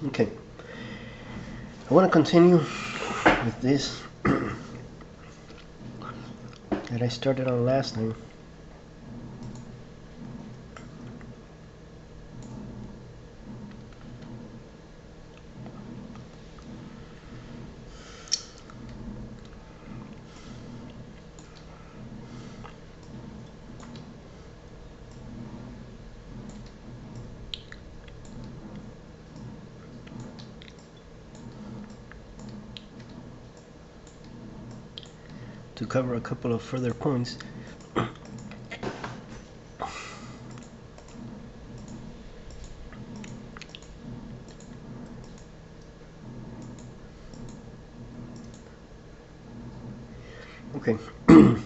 Okay, I want to continue with this that I started on last time. To cover a couple of further points. Okay. So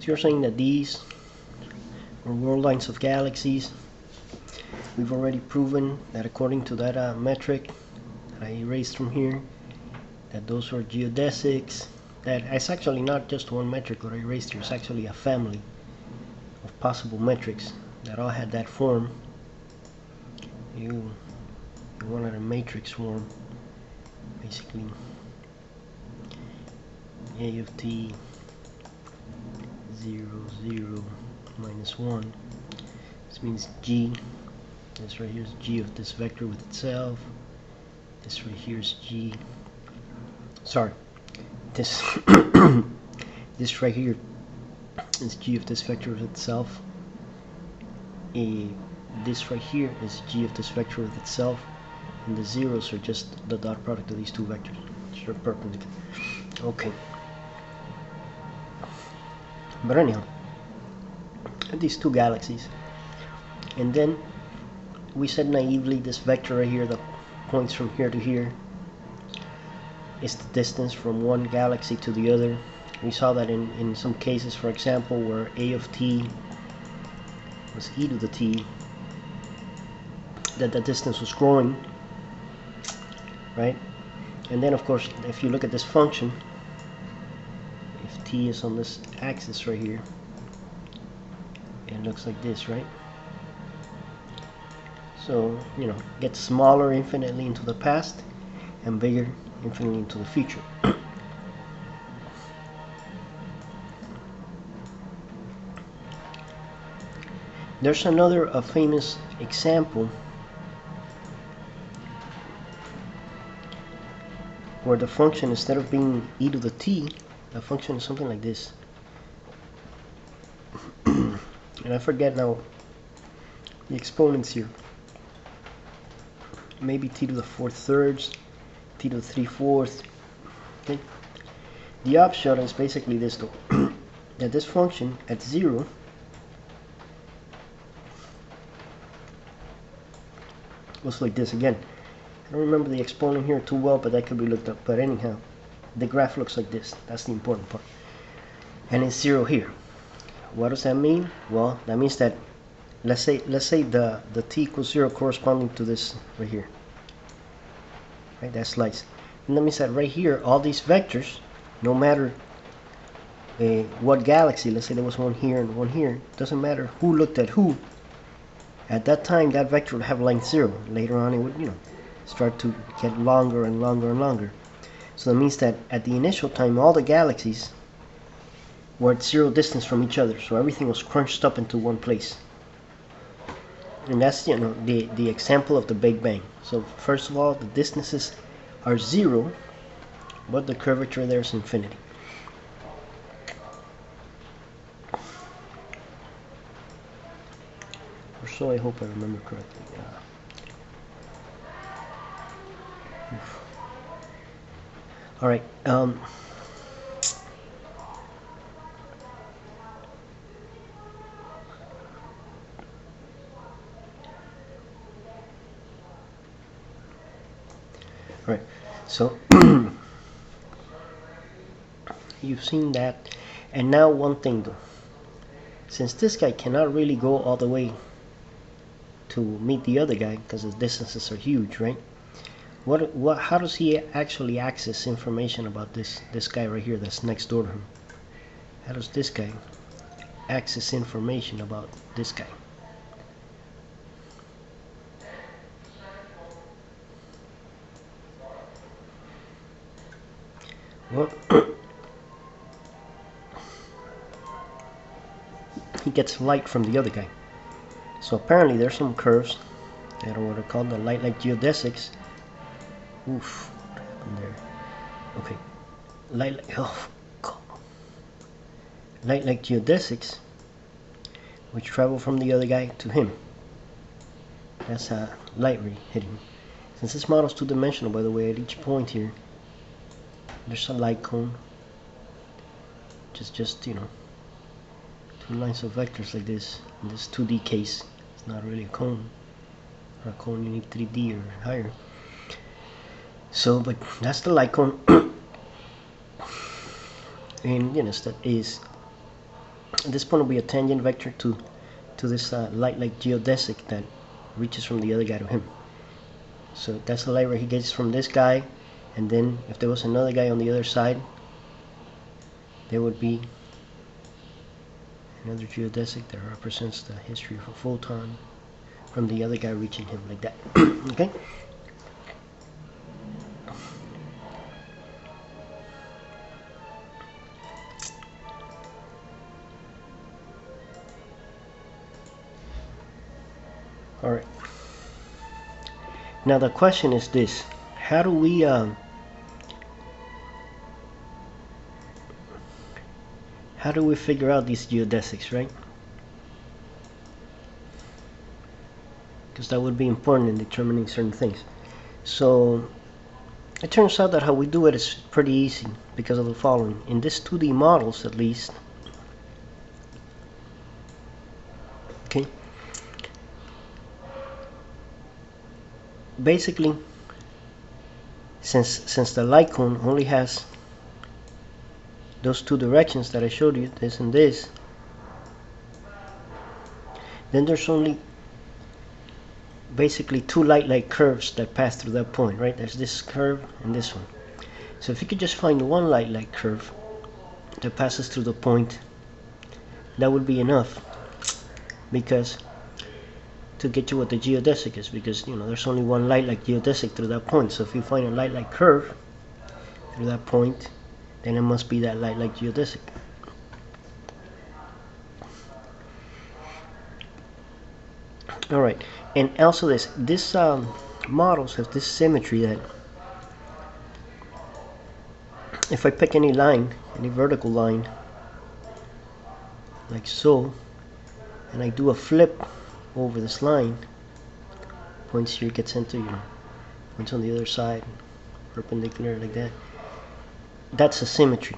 you're saying that these are world lines of galaxies. We've already proven that according to that metric that I erased from here, that those are geodesics. That it's actually not just one metric that I erased here, it's actually a family of possible metrics that all had that form. You wanted a matrix form, basically. A of t 0, 0, minus 1. This means g. This right here is g of this vector with itself. This right here is g. Sorry. This this right here is g of this vector with itself. This right here is g of this vector with itself, and the zeros are just the dot product of these two vectors, which are perpendicular. Okay. But anyhow, these two galaxies, and then we said naively this vector right here that points from here to here is the distance from one galaxy to the other. We saw that in some cases, for example, where a of t was e to the t, that the distance was growing, right? And then of course, if you look at this function, if t is on this axis right here, it looks like this, right? So, you know, it gets smaller infinitely into the past and bigger infinitely into the future. There's another famous example where the function, instead of being e to the t, the function is something like this. And I forget now the exponents here. Maybe t to the 4/3, t to the 3/4. Okay. The upshot is basically this though, that this function at 0 looks like this again. I don't remember the exponent here too well, but that could be looked up. But anyhow, the graph looks like this. That's the important part. And it's 0 here. What does that mean? Well, that means that let's say the t equals 0 corresponding to this right here. Right, that slice. And that means that right here, all these vectors, no matter what galaxy, let's say there was one here and one here, doesn't matter who looked at who, at that time that vector would have length 0. Later on it would, you know, start to get longer and longer and longer. So that means that at the initial time all the galaxies were at 0 distance from each other, so everything was crunched up into one place. And that's, you know, the example of the Big Bang. So first of all, the distances are 0, but the curvature there is infinity. Or so I hope I remember correctly. All right. All right. So you've seen that, and now one thing though. Since this guy cannot really go all the way to meet the other guy because the distances are huge, right? How does he actually access information about this guy right here that's next door to him? How does this guy access information about this guy? Well, he gets light from the other guy. So apparently there's some curves that are what are called the light-like geodesics. Oof, what happened there? Okay, light-like geodesics, which travel from the other guy to him. That's a light ray hitting. Since this model is two-dimensional, by the way, at each point here, there's a light cone, which is just, you know, two lines of vectors like this. In this 2D case, it's not really a cone. For a cone, you need 3D or higher. So, but that's the light cone. And you know, that is, at this point will be a tangent vector to this light-like geodesic that reaches from the other guy to him. So that's the light ray he gets from this guy, and then if there was another guy on the other side, there would be another geodesic that represents the history of a photon from the other guy reaching him, like that. Okay? Alright. Now the question is this: how do we figure out these geodesics, right? Because that would be important in determining certain things. So it turns out that how we do it is pretty easy because of the following. In this 2D models, at least, okay, basically, since the light cone only has those two directions that I showed you, this and this, then there's only basically two light-like curves that pass through that point, right? There's this curve and this one. So if you could just find one light-like curve that passes through the point, that would be enough, because to get you what the geodesic is, because you know there's only one light-like geodesic through that point. So if you find a light-like curve through that point, then it must be that light-like geodesic. Alright, and also this models have this symmetry that if I pick any line, any vertical line, like so, and I do a flip over this line, points here gets into, you know, points on the other side, perpendicular like that. That's a symmetry.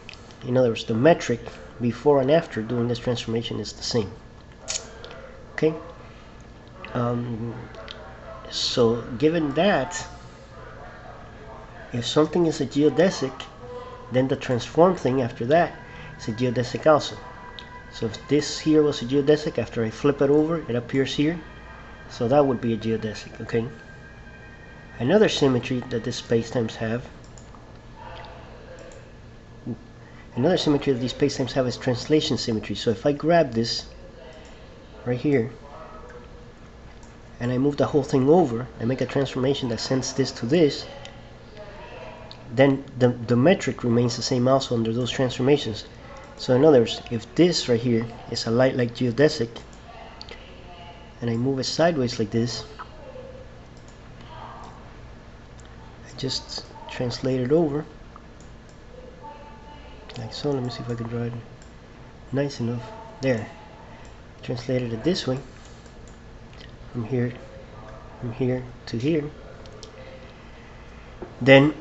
In other words, the metric before and after doing this transformation is the same. Okay? So given that, if something is a geodesic, then the transform thing after that is a geodesic also. So if this here was a geodesic, after I flip it over, it appears here. So that would be a geodesic, okay? Another symmetry that these spacetimes have, is translation symmetry. So if I grab this right here, and I move the whole thing over, I make a transformation that sends this to this, then the metric remains the same also under those transformations. So in other words, if this right here is a light-like geodesic, and I move it sideways like this, I just translate it over, like so. Let me see if I can draw it nice enough. There. Translated it this way, from here to here. Then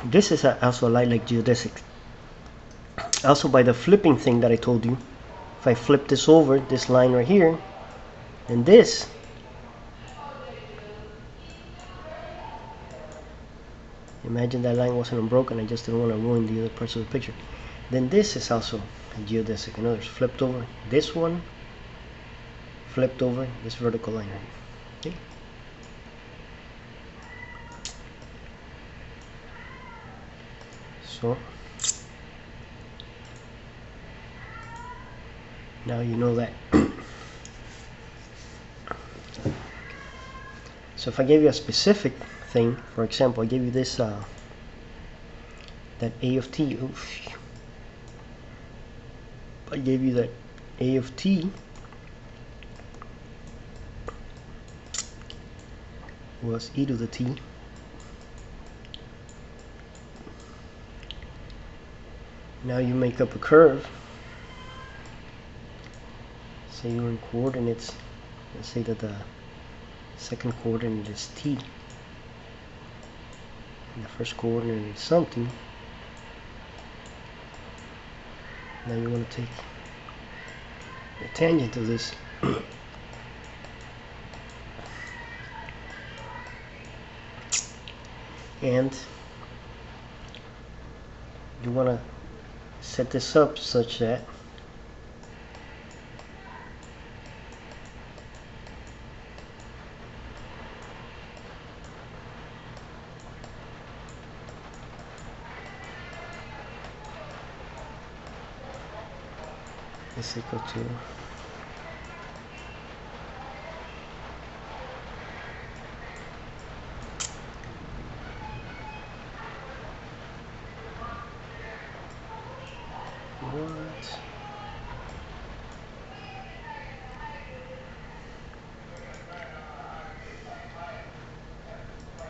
this is also a light-like geodesic. Also, by the flipping thing that I told you, if I flip this over, this line right here, then this, imagine that line wasn't unbroken, I just didn't want to ruin the other parts of the picture. Then this is also a geodesic. In other words, flipped over this one, flipped over this vertical line right here. Okay? So now you know that. So if I gave you a specific thing, for example, I gave you this that A of t, I gave you that A of t was e to the t. Now you make up a curve. Say you're in coordinates. Let's say that the second coordinate is t, and the first coordinate is something. Now you want to take the tangent of this and you want to set this up such that is equal to what?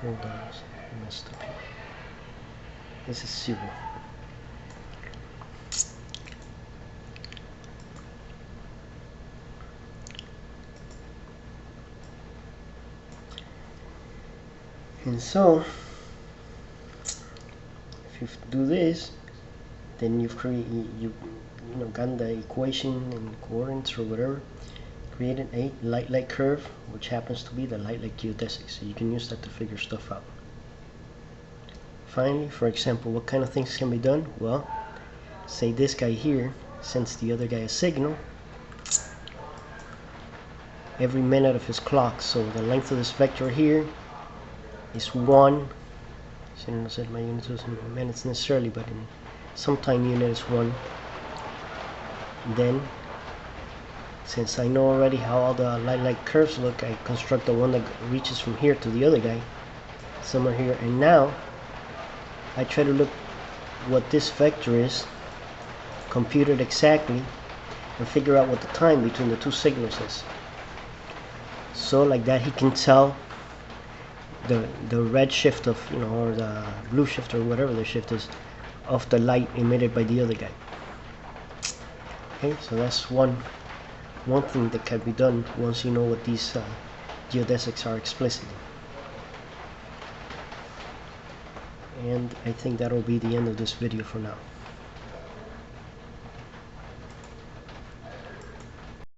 Hold on, I messed up here. This is 0. And so, if you do this, then you've gotten the equation and coordinates or whatever, created a light-like curve, which happens to be the light-like geodesics. So you can use that to figure stuff out. Finally, for example, what kind of things can be done? Well, say this guy here sends the other guy a signal every minute of his clock. So the length of this vector here is 1. So I don't set my units in minutes necessarily, but in some time unit is 1. Then, since I know already how all the light-like curves look, I construct the one that reaches from here to the other guy, somewhere here. And now I try to look what this vector is, compute it exactly, and figure out what the time between the two signals is. So like that he can tell the red shift of, or the blue shift or whatever the shift is of the light emitted by the other guy. Okay, so that's one thing that can be done once you know what these geodesics are explicitly. And I think that'll be the end of this video for now.